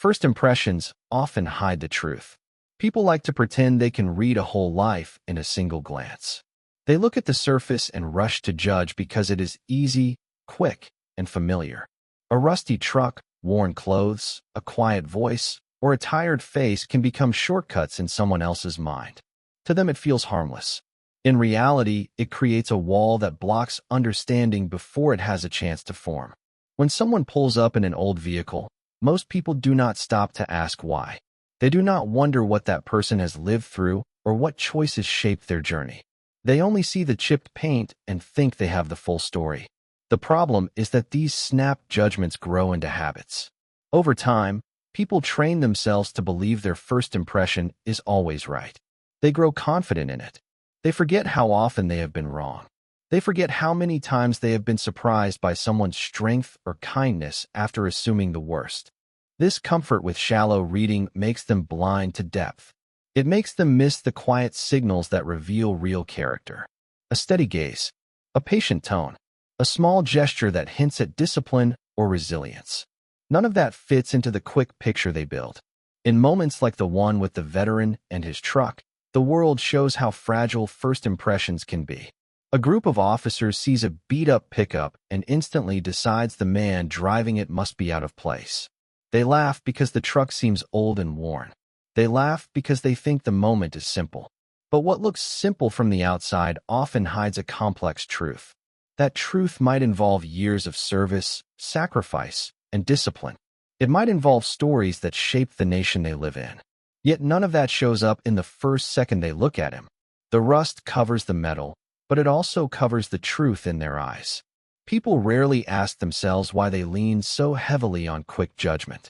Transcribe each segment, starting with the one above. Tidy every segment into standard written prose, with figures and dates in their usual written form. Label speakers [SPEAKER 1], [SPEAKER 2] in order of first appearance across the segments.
[SPEAKER 1] First impressions often hide the truth. People like to pretend they can read a whole life in a single glance. They look at the surface and rush to judge because it is easy, quick, and familiar. A rusty truck, worn clothes, a quiet voice, or a tired face can become shortcuts in someone else's mind. To them, it feels harmless. In reality, it creates a wall that blocks understanding before it has a chance to form. When someone pulls up in an old vehicle, most people do not stop to ask why. They do not wonder what that person has lived through or what choices shaped their journey. They only see the chipped paint and think they have the full story. The problem is that these snap judgments grow into habits. Over time, people train themselves to believe their first impression is always right. They grow confident in it. They forget how often they have been wrong. They forget how many times they have been surprised by someone's strength or kindness after assuming the worst. This comfort with shallow reading makes them blind to depth. It makes them miss the quiet signals that reveal real character. A steady gaze, a patient tone, a small gesture that hints at discipline or resilience. None of that fits into the quick picture they build. In moments like the one with the veteran and his truck, the world shows how fragile first impressions can be. A group of officers sees a beat-up pickup and instantly decides the man driving it must be out of place. They laugh because the truck seems old and worn. They laugh because they think the moment is simple. But what looks simple from the outside often hides a complex truth. That truth might involve years of service, sacrifice, and discipline. It might involve stories that shape the nation they live in. Yet none of that shows up in the first second they look at him. The rust covers the metal, but it also covers the truth in their eyes. People rarely ask themselves why they lean so heavily on quick judgment.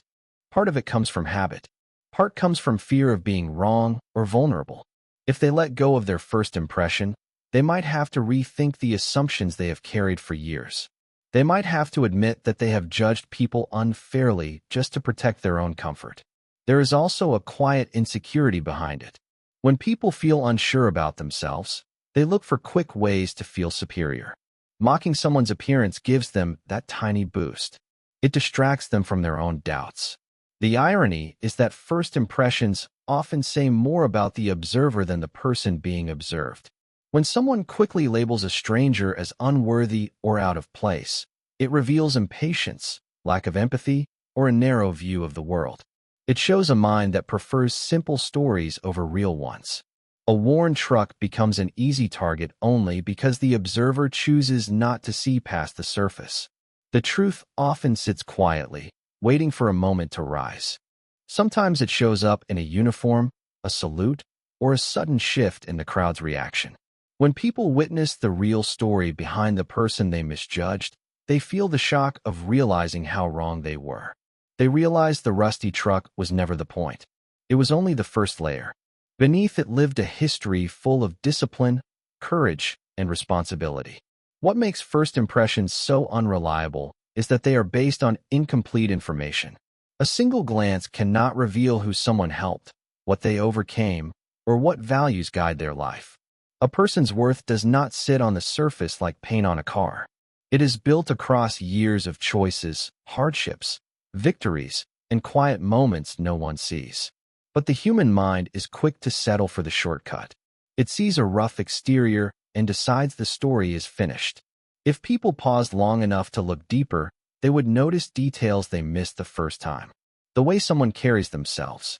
[SPEAKER 1] Part of it comes from habit. Part comes from fear of being wrong or vulnerable. If they let go of their first impression, they might have to rethink the assumptions they have carried for years. They might have to admit that they have judged people unfairly just to protect their own comfort. There is also a quiet insecurity behind it. When people feel unsure about themselves, they look for quick ways to feel superior. Mocking someone's appearance gives them that tiny boost. It distracts them from their own doubts. The irony is that first impressions often say more about the observer than the person being observed. When someone quickly labels a stranger as unworthy or out of place, it reveals impatience, lack of empathy, or a narrow view of the world. It shows a mind that prefers simple stories over real ones. A worn truck becomes an easy target only because the observer chooses not to see past the surface. The truth often sits quietly, waiting for a moment to rise. Sometimes it shows up in a uniform, a salute, or a sudden shift in the crowd's reaction. When people witness the real story behind the person they misjudged, they feel the shock of realizing how wrong they were. They realize the rusty truck was never the point. It was only the first layer. Beneath it lived a history full of discipline, courage, and responsibility. What makes first impressions so unreliable is that they are based on incomplete information. A single glance cannot reveal who someone helped, what they overcame, or what values guide their life. A person's worth does not sit on the surface like paint on a car. It is built across years of choices, hardships, victories, and quiet moments no one sees. But the human mind is quick to settle for the shortcut. It sees a rough exterior and decides the story is finished. If people paused long enough to look deeper, they would notice details they missed the first time. The way someone carries themselves,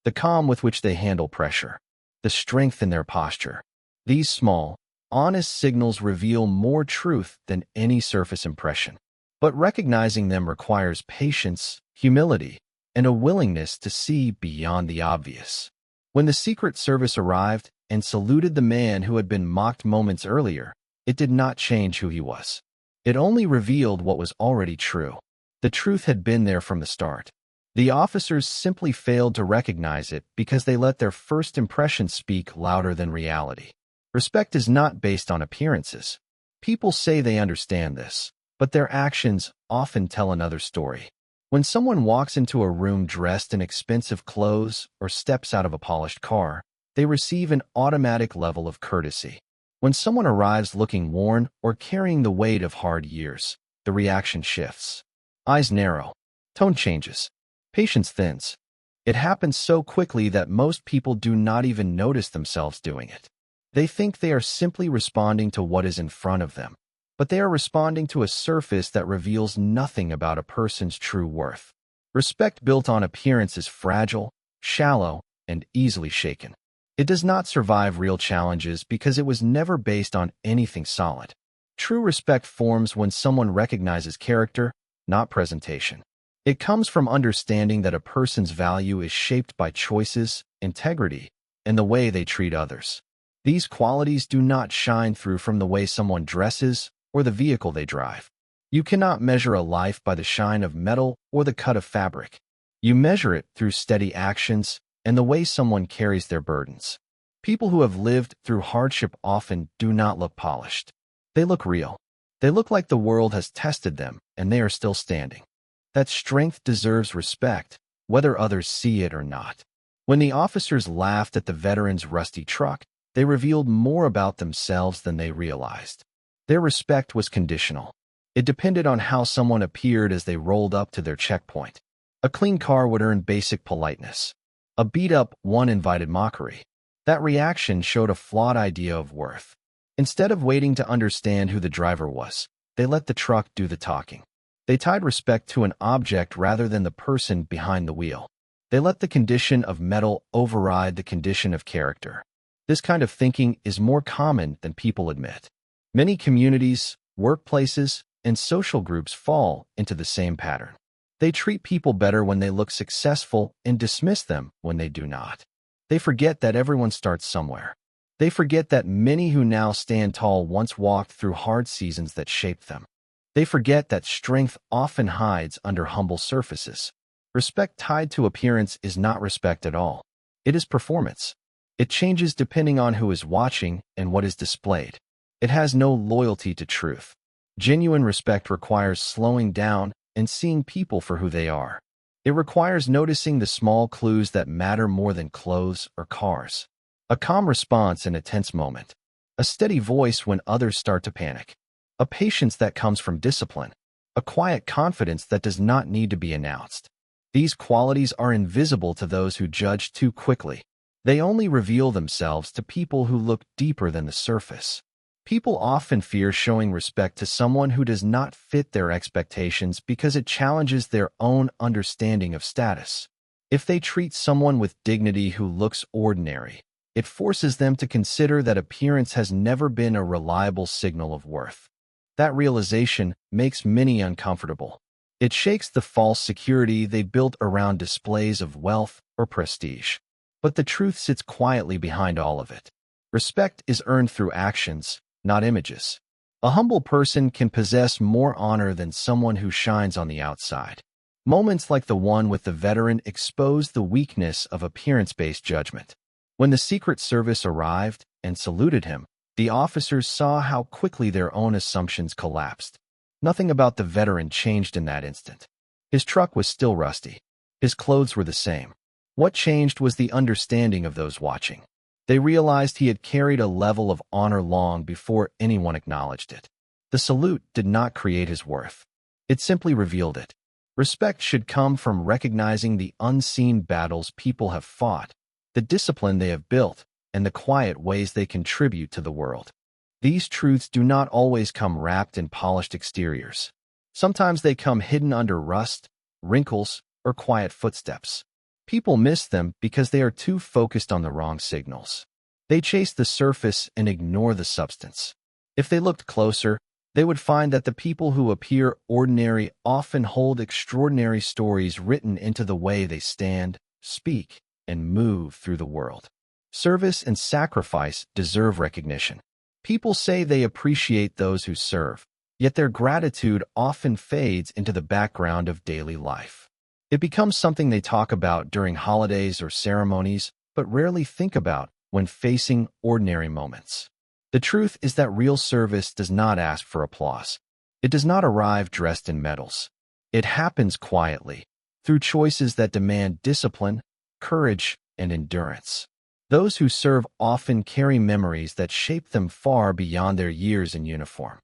[SPEAKER 1] the calm with which they handle pressure, the strength in their posture. These small, honest signals reveal more truth than any surface impression. But recognizing them requires patience, humility, and a willingness to see beyond the obvious. When the Secret Service arrived and saluted the man who had been mocked moments earlier, it did not change who he was. It only revealed what was already true. The truth had been there from the start. The officers simply failed to recognize it because they let their first impression speak louder than reality. Respect is not based on appearances. People say they understand this, but their actions often tell another story. When someone walks into a room dressed in expensive clothes or steps out of a polished car, they receive an automatic level of courtesy. When someone arrives looking worn or carrying the weight of hard years, the reaction shifts. Eyes narrow. Tone changes. Patience thins. It happens so quickly that most people do not even notice themselves doing it. They think they are simply responding to what is in front of them, but they are responding to a surface that reveals nothing about a person's true worth. Respect built on appearance is fragile, shallow, and easily shaken. It does not survive real challenges because it was never based on anything solid. True respect forms when someone recognizes character, not presentation. It comes from understanding that a person's value is shaped by choices, integrity, and the way they treat others. These qualities do not shine through from the way someone dresses or the vehicle they drive. You cannot measure a life by the shine of metal or the cut of fabric. You measure it through steady actions and the way someone carries their burdens. People who have lived through hardship often do not look polished. They look real. They look like the world has tested them and they are still standing. That strength deserves respect, whether others see it or not. When the officers laughed at the veteran's rusty truck, they revealed more about themselves than they realized. Their respect was conditional. It depended on how someone appeared as they rolled up to their checkpoint. A clean car would earn basic politeness. A beat-up one invited mockery. That reaction showed a flawed idea of worth. Instead of waiting to understand who the driver was, they let the truck do the talking. They tied respect to an object rather than the person behind the wheel. They let the condition of metal override the condition of character. This kind of thinking is more common than people admit. Many communities, workplaces, and social groups fall into the same pattern. They treat people better when they look successful and dismiss them when they do not. They forget that everyone starts somewhere. They forget that many who now stand tall once walked through hard seasons that shaped them. They forget that strength often hides under humble surfaces. Respect tied to appearance is not respect at all. It is performance. It changes depending on who is watching and what is displayed. It has no loyalty to truth. Genuine respect requires slowing down and seeing people for who they are. It requires noticing the small clues that matter more than clothes or cars. A calm response in a tense moment. A steady voice when others start to panic. A patience that comes from discipline. A quiet confidence that does not need to be announced. These qualities are invisible to those who judge too quickly. They only reveal themselves to people who look deeper than the surface. People often fear showing respect to someone who does not fit their expectations because it challenges their own understanding of status. If they treat someone with dignity who looks ordinary, it forces them to consider that appearance has never been a reliable signal of worth. That realization makes many uncomfortable. It shakes the false security they built around displays of wealth or prestige. But the truth sits quietly behind all of it. Respect is earned through actions, not images. A humble person can possess more honor than someone who shines on the outside. Moments like the one with the veteran expose the weakness of appearance-based judgment. When the Secret Service arrived and saluted him, the officers saw how quickly their own assumptions collapsed. Nothing about the veteran changed in that instant. His truck was still rusty. His clothes were the same. What changed was the understanding of those watching. They realized he had carried a level of honor long before anyone acknowledged it. The salute did not create his worth. It simply revealed it. Respect should come from recognizing the unseen battles people have fought, the discipline they have built, and the quiet ways they contribute to the world. These truths do not always come wrapped in polished exteriors. Sometimes they come hidden under rust, wrinkles, or quiet footsteps. People miss them because they are too focused on the wrong signals. They chase the surface and ignore the substance. If they looked closer, they would find that the people who appear ordinary often hold extraordinary stories written into the way they stand, speak, and move through the world. Service and sacrifice deserve recognition. People say they appreciate those who serve, yet their gratitude often fades into the background of daily life. It becomes something they talk about during holidays or ceremonies, but rarely think about when facing ordinary moments. The truth is that real service does not ask for applause. It does not arrive dressed in medals. It happens quietly, through choices that demand discipline, courage, and endurance. Those who serve often carry memories that shape them far beyond their years in uniform.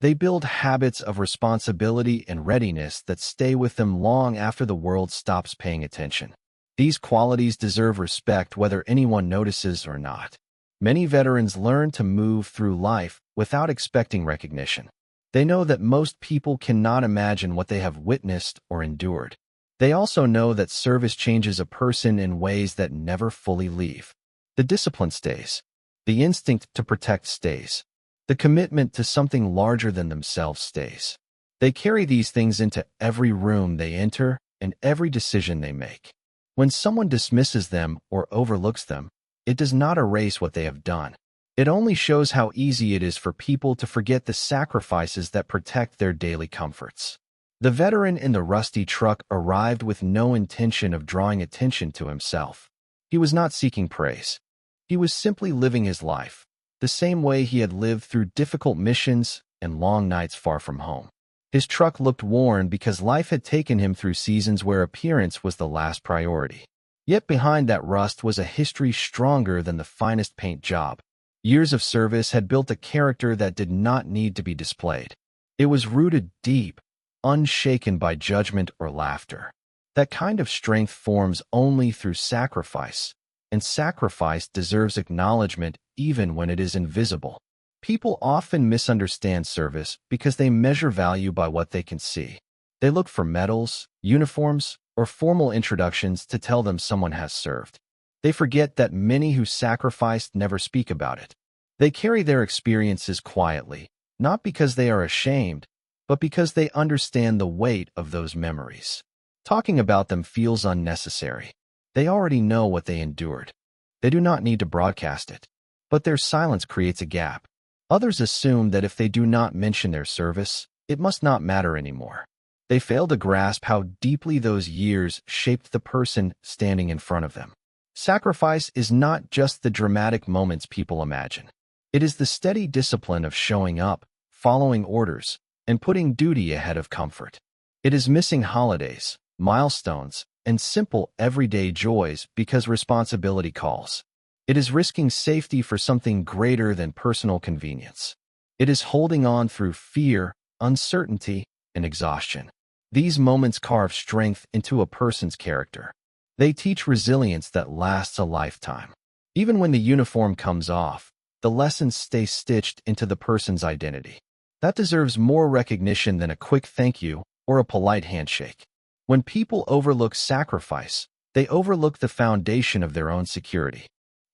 [SPEAKER 1] They build habits of responsibility and readiness that stay with them long after the world stops paying attention. These qualities deserve respect whether anyone notices or not. Many veterans learn to move through life without expecting recognition. They know that most people cannot imagine what they have witnessed or endured. They also know that service changes a person in ways that never fully leave. The discipline stays. The instinct to protect stays. The commitment to something larger than themselves stays. They carry these things into every room they enter and every decision they make. When someone dismisses them or overlooks them, it does not erase what they have done. It only shows how easy it is for people to forget the sacrifices that protect their daily comforts. The veteran in the rusty truck arrived with no intention of drawing attention to himself. He was not seeking praise. He was simply living his life, the same way he had lived through difficult missions and long nights far from home. His truck looked worn because life had taken him through seasons where appearance was the last priority. Yet behind that rust was a history stronger than the finest paint job. Years of service had built a character that did not need to be displayed. It was rooted deep, unshaken by judgment or laughter. That kind of strength forms only through sacrifice, and sacrifice deserves acknowledgement even when it is invisible. People often misunderstand service because they measure value by what they can see. They look for medals, uniforms, or formal introductions to tell them someone has served. They forget that many who sacrificed never speak about it. They carry their experiences quietly, not because they are ashamed, but because they understand the weight of those memories. Talking about them feels unnecessary. They already know what they endured. They do not need to broadcast it. But their silence creates a gap. Others assume that if they do not mention their service, it must not matter anymore. They fail to grasp how deeply those years shaped the person standing in front of them. Sacrifice is not just the dramatic moments people imagine. It is the steady discipline of showing up, following orders, and putting duty ahead of comfort. It is missing holidays, milestones, and simple everyday joys because responsibility calls. It is risking safety for something greater than personal convenience. It is holding on through fear, uncertainty, and exhaustion. These moments carve strength into a person's character. They teach resilience that lasts a lifetime. Even when the uniform comes off, the lessons stay stitched into the person's identity. That deserves more recognition than a quick thank you or a polite handshake. When people overlook sacrifice, they overlook the foundation of their own security.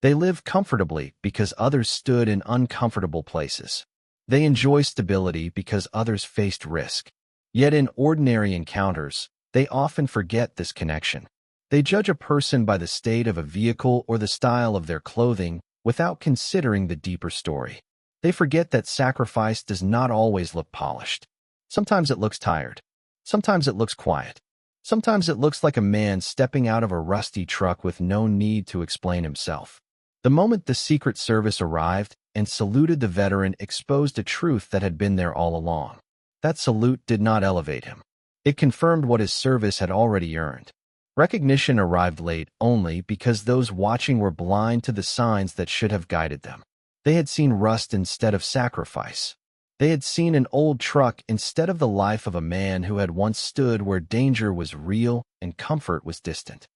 [SPEAKER 1] They live comfortably because others stood in uncomfortable places. They enjoy stability because others faced risk. Yet in ordinary encounters, they often forget this connection. They judge a person by the state of a vehicle or the style of their clothing without considering the deeper story. They forget that sacrifice does not always look polished. Sometimes it looks tired. Sometimes it looks quiet. Sometimes it looks like a man stepping out of a rusty truck with no need to explain himself. The moment the Secret Service arrived and saluted the veteran exposed a truth that had been there all along. That salute did not elevate him. It confirmed what his service had already earned. Recognition arrived late only because those watching were blind to the signs that should have guided them. They had seen rust instead of sacrifice. They had seen an old truck instead of the life of a man who had once stood where danger was real and comfort was distant.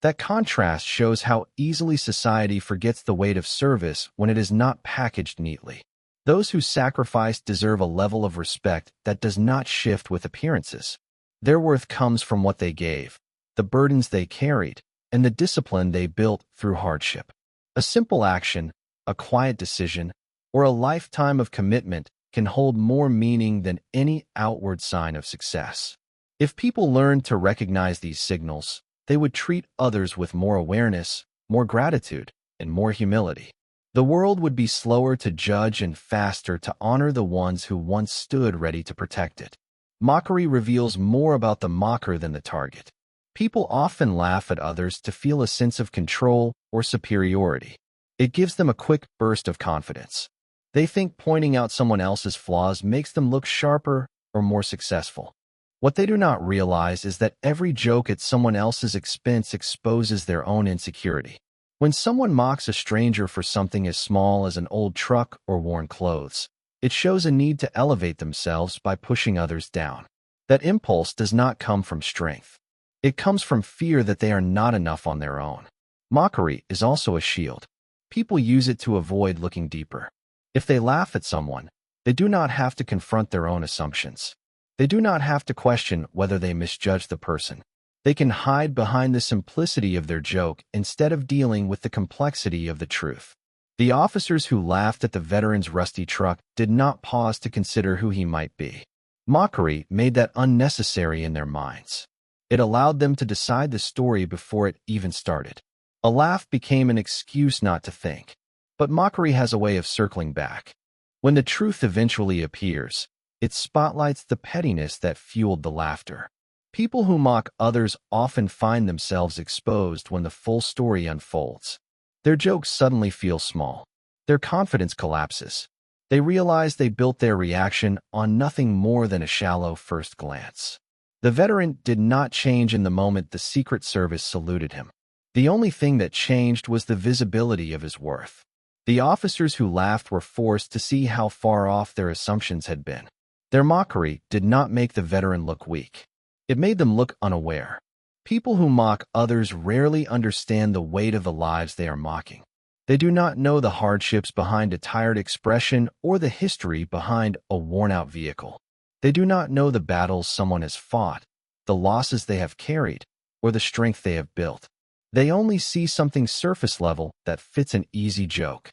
[SPEAKER 1] That contrast shows how easily society forgets the weight of service when it is not packaged neatly. Those who sacrifice deserve a level of respect that does not shift with appearances. Their worth comes from what they gave, the burdens they carried, and the discipline they built through hardship. A simple action, a quiet decision, or a lifetime of commitment can hold more meaning than any outward sign of success. If people learned to recognize these signals, they would treat others with more awareness, more gratitude, and more humility. The world would be slower to judge and faster to honor the ones who once stood ready to protect it. Mockery reveals more about the mocker than the target. People often laugh at others to feel a sense of control or superiority. It gives them a quick burst of confidence. They think pointing out someone else's flaws makes them look sharper or more successful. What they do not realize is that every joke at someone else's expense exposes their own insecurity. When someone mocks a stranger for something as small as an old truck or worn clothes, It shows a need to elevate themselves by pushing others down. That impulse does not come from strength. It comes from fear that they are not enough on their own. Mockery is also a shield. People use it to avoid looking deeper. If they laugh at someone, they do not have to confront their own assumptions. They do not have to question whether they misjudged the person. They can hide behind the simplicity of their joke instead of dealing with the complexity of the truth. The officers who laughed at the veteran's rusty truck did not pause to consider who he might be. Mockery made that unnecessary in their minds. It allowed them to decide the story before it even started. A laugh became an excuse not to think. But mockery has a way of circling back. When the truth eventually appears, it spotlights the pettiness that fueled the laughter. People who mock others often find themselves exposed when the full story unfolds. Their jokes suddenly feel small. Their confidence collapses. They realize they built their reaction on nothing more than a shallow first glance. The veteran did not change in the moment the Secret Service saluted him. The only thing that changed was the visibility of his worth. The officers who laughed were forced to see how far off their assumptions had been. Their mockery did not make the veteran look weak. It made them look unaware. People who mock others rarely understand the weight of the lives they are mocking. They do not know the hardships behind a tired expression or the history behind a worn-out vehicle. They do not know the battles someone has fought, the losses they have carried, or the strength they have built. They only see something surface level that fits an easy joke.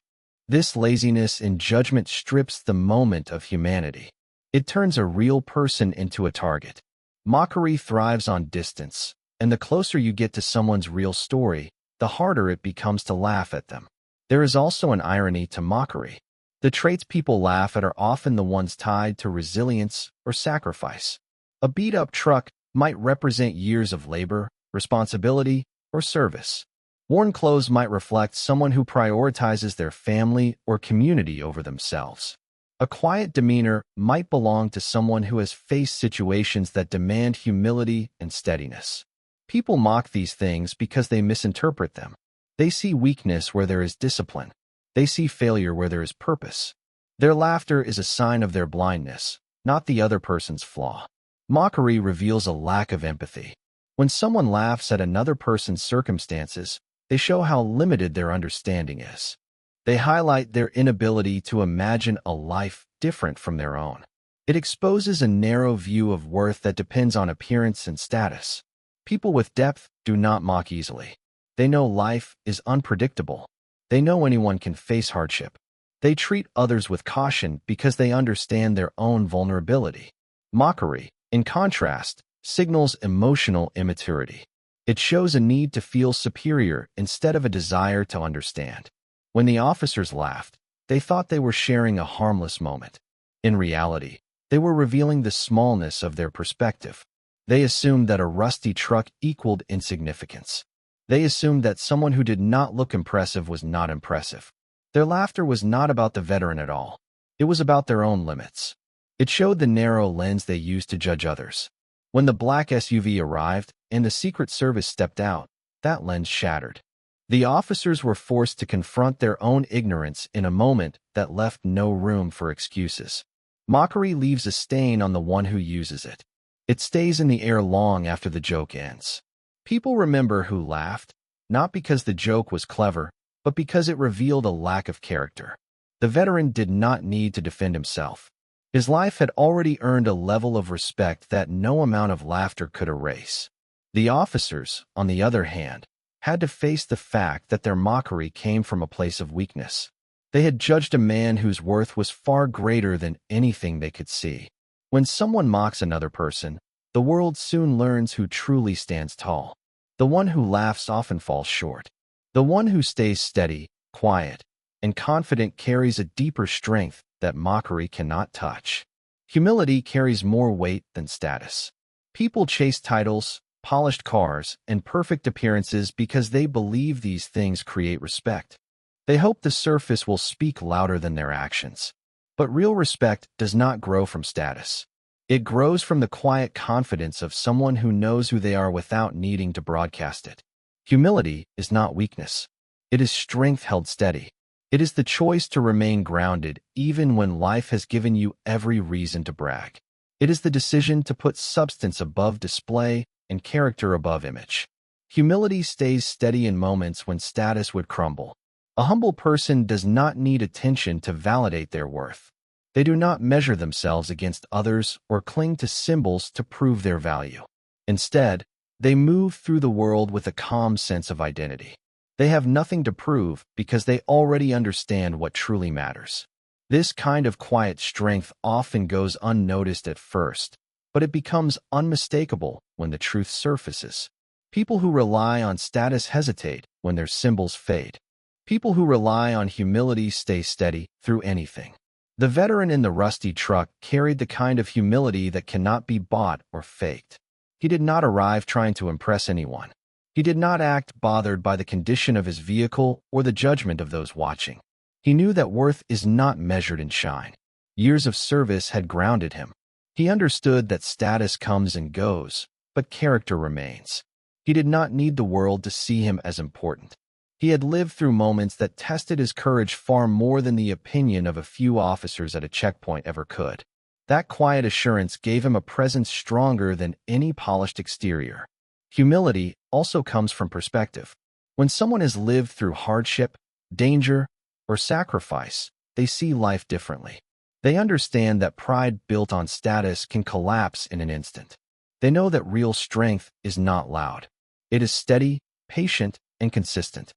[SPEAKER 1] This laziness in judgment strips the moment of humanity. It turns a real person into a target. Mockery thrives on distance, and the closer you get to someone's real story, the harder it becomes to laugh at them. There is also an irony to mockery. The traits people laugh at are often the ones tied to resilience or sacrifice. A beat-up truck might represent years of labor, responsibility, or service. Worn clothes might reflect someone who prioritizes their family or community over themselves. A quiet demeanor might belong to someone who has faced situations that demand humility and steadiness. People mock these things because they misinterpret them. They see weakness where there is discipline. They see failure where there is purpose. Their laughter is a sign of their blindness, not the other person's flaw. Mockery reveals a lack of empathy. When someone laughs at another person's circumstances, they show how limited their understanding is. They highlight their inability to imagine a life different from their own. It exposes a narrow view of worth that depends on appearance and status. People with depth do not mock easily. They know life is unpredictable. They know anyone can face hardship. They treat others with caution because they understand their own vulnerability. Mockery, in contrast, signals emotional immaturity. It shows a need to feel superior instead of a desire to understand. When the officers laughed, they thought they were sharing a harmless moment. In reality, they were revealing the smallness of their perspective. They assumed that a rusty truck equaled insignificance. They assumed that someone who did not look impressive was not impressive. Their laughter was not about the veteran at all. It was about their own limits. It showed the narrow lens they used to judge others. When the black SUV arrived and the Secret Service stepped out, that lens shattered. The officers were forced to confront their own ignorance in a moment that left no room for excuses. Mockery leaves a stain on the one who uses it. It stays in the air long after the joke ends. People remember who laughed, not because the joke was clever, but because it revealed a lack of character. The veteran did not need to defend himself. His life had already earned a level of respect that no amount of laughter could erase. The officers, on the other hand, had to face the fact that their mockery came from a place of weakness. They had judged a man whose worth was far greater than anything they could see. When someone mocks another person, the world soon learns who truly stands tall. The one who laughs often falls short. The one who stays steady, quiet, and confident carries a deeper strength that mockery cannot touch. Humility carries more weight than status. People chase titles, polished cars, and perfect appearances because they believe these things create respect. They hope the surface will speak louder than their actions. But real respect does not grow from status. It grows from the quiet confidence of someone who knows who they are without needing to broadcast it. Humility is not weakness. It is strength held steady. It is the choice to remain grounded even when life has given you every reason to brag. It is the decision to put substance above display and character above image. Humility stays steady in moments when status would crumble. A humble person does not need attention to validate their worth. They do not measure themselves against others or cling to symbols to prove their value. Instead, they move through the world with a calm sense of identity. They have nothing to prove because they already understand what truly matters. This kind of quiet strength often goes unnoticed at first, but it becomes unmistakable when the truth surfaces. People who rely on status hesitate when their symbols fade. People who rely on humility stay steady through anything. The veteran in the rusty truck carried the kind of humility that cannot be bought or faked. He did not arrive trying to impress anyone. He did not act bothered by the condition of his vehicle or the judgment of those watching. He knew that worth is not measured in shine. Years of service had grounded him. He understood that status comes and goes, but character remains. He did not need the world to see him as important. He had lived through moments that tested his courage far more than the opinion of a few officers at a checkpoint ever could. That quiet assurance gave him a presence stronger than any polished exterior. Humility also comes from perspective. When someone has lived through hardship, danger, or sacrifice, they see life differently. They understand that pride built on status can collapse in an instant. They know that real strength is not loud. It is steady, patient, and consistent.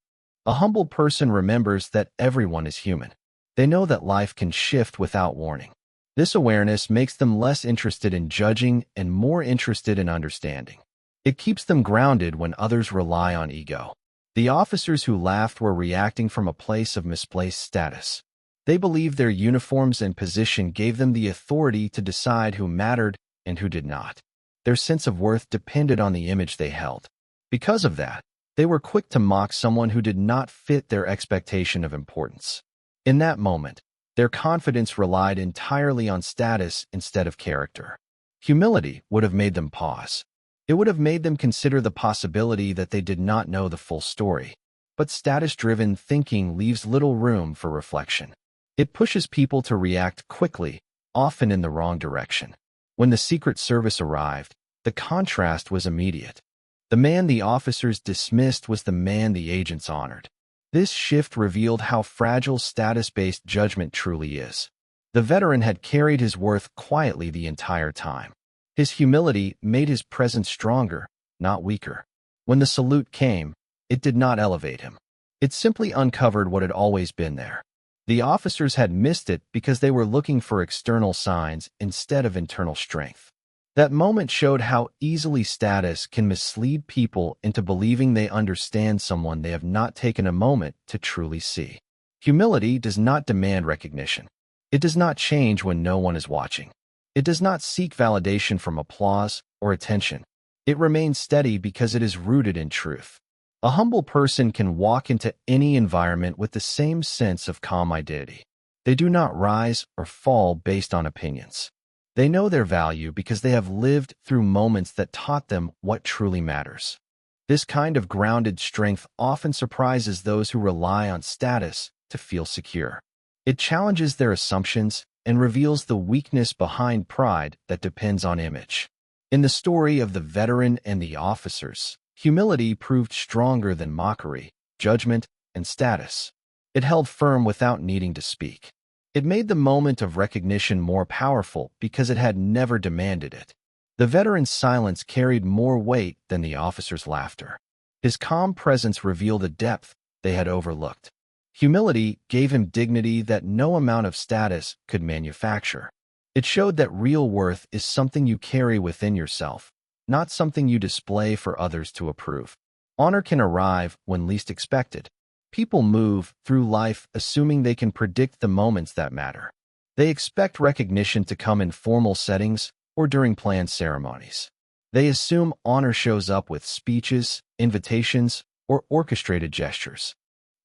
[SPEAKER 1] A humble person remembers that everyone is human. They know that life can shift without warning. This awareness makes them less interested in judging and more interested in understanding. It keeps them grounded when others rely on ego. The officers who laughed were reacting from a place of misplaced status. They believed their uniforms and position gave them the authority to decide who mattered and who did not. Their sense of worth depended on the image they held. Because of that, they were quick to mock someone who did not fit their expectation of importance. In that moment, their confidence relied entirely on status instead of character. Humility would have made them pause. It would have made them consider the possibility that they did not know the full story. But status-driven thinking leaves little room for reflection. It pushes people to react quickly, often in the wrong direction. When the Secret Service arrived, the contrast was immediate. The man the officers dismissed was the man the agents honored. This shift revealed how fragile status-based judgment truly is. The veteran had carried his worth quietly the entire time. His humility made his presence stronger, not weaker. When the salute came, it did not elevate him. It simply uncovered what had always been there. The officers had missed it because they were looking for external signs instead of internal strength. That moment showed how easily status can mislead people into believing they understand someone they have not taken a moment to truly see. Humility does not demand recognition. It does not change when no one is watching. It does not seek validation from applause or attention. It remains steady because it is rooted in truth. A humble person can walk into any environment with the same sense of calm identity. They do not rise or fall based on opinions. They know their value because they have lived through moments that taught them what truly matters. This kind of grounded strength often surprises those who rely on status to feel secure. It challenges their assumptions and reveals the weakness behind pride that depends on image. In the story of the veteran and the officers, humility proved stronger than mockery, judgment, and status. It held firm without needing to speak. It made the moment of recognition more powerful because it had never demanded it. The veteran's silence carried more weight than the officer's laughter. His calm presence revealed a depth they had overlooked. Humility gave him dignity that no amount of status could manufacture. It showed that real worth is something you carry within yourself, not something you display for others to approve. Honor can arrive when least expected. People move through life assuming they can predict the moments that matter. They expect recognition to come in formal settings or during planned ceremonies. They assume honor shows up with speeches, invitations, or orchestrated gestures.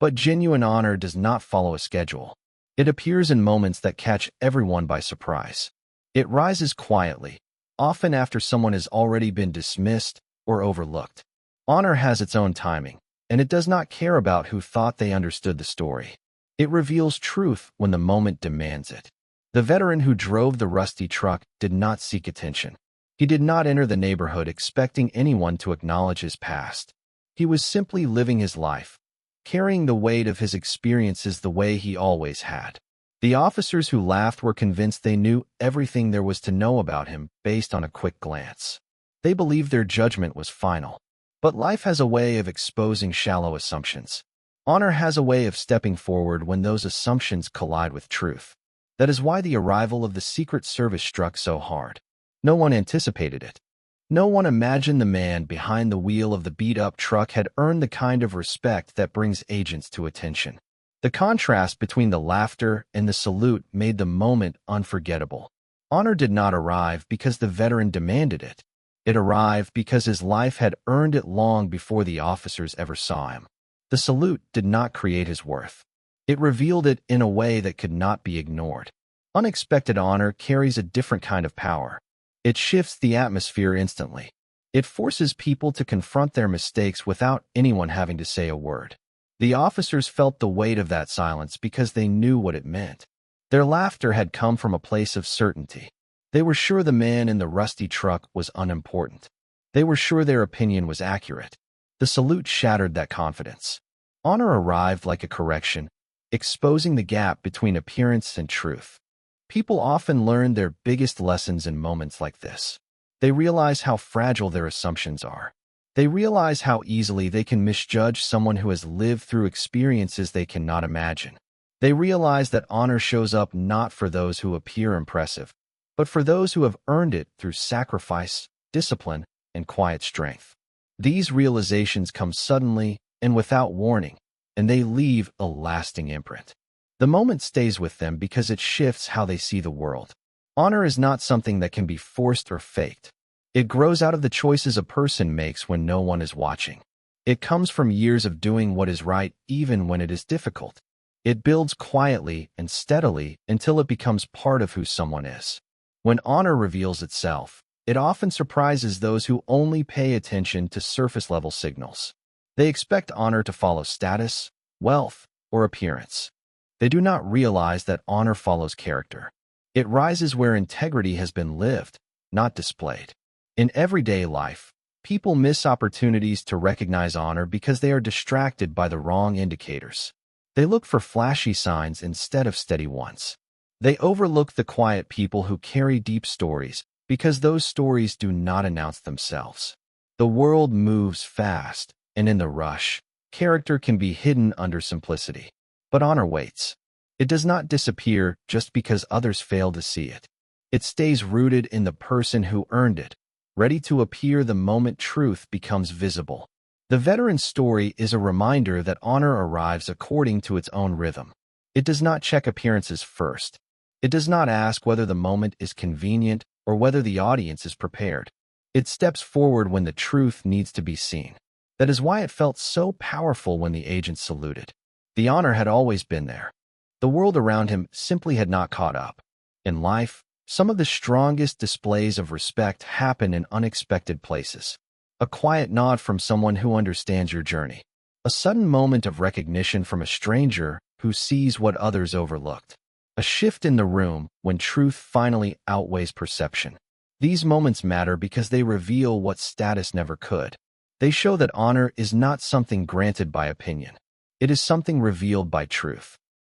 [SPEAKER 1] But genuine honor does not follow a schedule. It appears in moments that catch everyone by surprise. It rises quietly, often after someone has already been dismissed or overlooked. Honor has its own timing, and it does not care about who thought they understood the story. It reveals truth when the moment demands it. The veteran who drove the rusty truck did not seek attention. He did not enter the neighborhood expecting anyone to acknowledge his past. He was simply living his life, carrying the weight of his experiences the way he always had. The officers who laughed were convinced they knew everything there was to know about him based on a quick glance. They believed their judgment was final. But life has a way of exposing shallow assumptions. Honor has a way of stepping forward when those assumptions collide with truth. That is why the arrival of the Secret Service struck so hard. No one anticipated it. No one imagined the man behind the wheel of the beat-up truck had earned the kind of respect that brings agents to attention. The contrast between the laughter and the salute made the moment unforgettable. Honor did not arrive because the veteran demanded it. It arrived because his life had earned it long before the officers ever saw him. The salute did not create his worth. It revealed it in a way that could not be ignored. Unexpected honor carries a different kind of power. It shifts the atmosphere instantly. It forces people to confront their mistakes without anyone having to say a word. The officers felt the weight of that silence because they knew what it meant. Their laughter had come from a place of certainty. They were sure the man in the rusty truck was unimportant. They were sure their opinion was accurate. The salute shattered that confidence. Honor arrived like a correction, exposing the gap between appearance and truth. People often learn their biggest lessons in moments like this. They realize how fragile their assumptions are. They realize how easily they can misjudge someone who has lived through experiences they cannot imagine. They realize that honor shows up not for those who appear impressive, but for those who have earned it through sacrifice, discipline, and quiet strength. These realizations come suddenly and without warning, and they leave a lasting imprint. The moment stays with them because it shifts how they see the world. Honor is not something that can be forced or faked. It grows out of the choices a person makes when no one is watching. It comes from years of doing what is right even when it is difficult. It builds quietly and steadily until it becomes part of who someone is. When honor reveals itself, it often surprises those who only pay attention to surface-level signals. They expect honor to follow status, wealth, or appearance. They do not realize that honor follows character. It rises where integrity has been lived, not displayed. In everyday life, people miss opportunities to recognize honor because they are distracted by the wrong indicators. They look for flashy signs instead of steady ones. They overlook the quiet people who carry deep stories because those stories do not announce themselves. The world moves fast, and in the rush, character can be hidden under simplicity. But honor waits. It does not disappear just because others fail to see it. It stays rooted in the person who earned it, ready to appear the moment truth becomes visible. The veteran's story is a reminder that honor arrives according to its own rhythm. It does not check appearances first. It does not ask whether the moment is convenient or whether the audience is prepared. It steps forward when the truth needs to be seen. That is why it felt so powerful when the agent saluted. The honor had always been there. The world around him simply had not caught up. In life, some of the strongest displays of respect happen in unexpected places. A quiet nod from someone who understands your journey. A sudden moment of recognition from a stranger who sees what others overlooked. A shift in the room when truth finally outweighs perception. These moments matter because they reveal what status never could. They show that honor is not something granted by opinion. It is something revealed by truth.